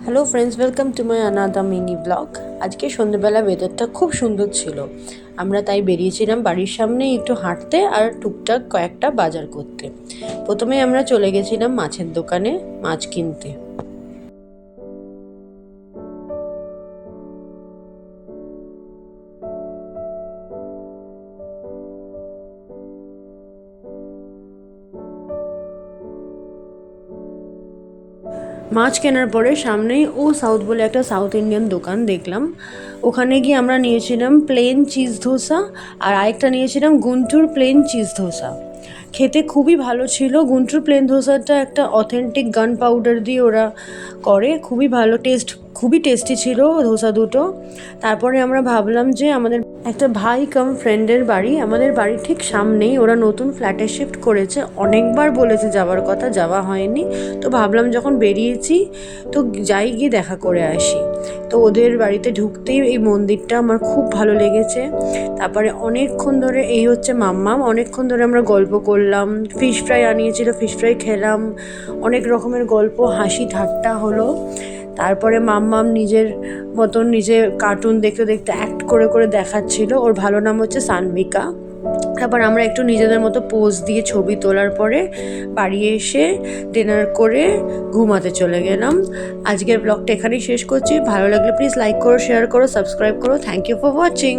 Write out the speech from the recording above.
Hello friends, welcome to my another mini blog. আজকে সন্ধ্যেবেলা ওয়েদারটা খুব সুন্দর ছিল। আমরা তাই বেরিয়েছিলাম বাড়ির সামনেই একটু হাঁটতে আর টুকটাক কয়েকটা বাজার করতে। প্রথমে আমরা চলে গেছিলাম মাছের দোকানে মাছ কিনতে। মাছ কেনার পরে সামনেই সাউথ বলে একটা সাউথ ইন্ডিয়ান দোকান দেখলাম। ওখানে গিয়ে আমরা নিয়েছিলাম প্লেন চিজ ধোসা আর আরেকটা নিয়েছিলাম গুন্টুর প্লেন চিজ ধোসা। খেতে খুবই ভালো ছিল। গুন্টুর প্লেন ধোসাটা একটা অথেন্টিক গান পাউডার দিয়ে ওরা করে, খুবই ভালো টেস্ট, খুবই টেস্টি ছিল ধোসা দুটো। তারপরে আমরা ভাবলাম যে আমাদের একটা ভাই কাম ফ্রেন্ডের বাড়ি, আমাদের বাড়ির ঠিক সামনেই, ওরা নতুন ফ্ল্যাটে শিফট করেছে। অনেকবার বলেছে যাওয়ার কথা, যাওয়া হয়নি। তো ভাবলাম যখন বেরিয়েছি তো যাই, গিয়ে দেখা করে আসি। তো ওদের বাড়িতে ঢুকতেই এই মন্দিরটা আমার খুব ভালো লেগেছে। তারপরে অনেকক্ষণ ধরে এই হচ্ছে মাম্মাম, অনেকক্ষণ ধরে আমরা গল্প করলাম। ফিশ ফ্রাই আনিয়েছিল, ফিশ ফ্রাই খেলাম, অনেক রকমের গল্প হাসি ঠাট্টা হলো। তারপরে মাম্মাম নিজের মতন নিজে কার্টুন দেখতে দেখতে অ্যাক্ট করে করে দেখাচ্ছিল। ওর ভালো নাম হচ্ছে সানভিকা। তারপর আমরা একটু নিজেদের মতো পোজ দিয়ে ছবি তোলার পরে বাড়ি এসে ডিনার করে ঘুমাতে চলে গেলাম। আজকের ব্লগটা এখানেই শেষ করছি। ভালো লাগলে প্লিজ লাইক করো, শেয়ার করো, সাবস্ক্রাইব করো। Thank you for watching.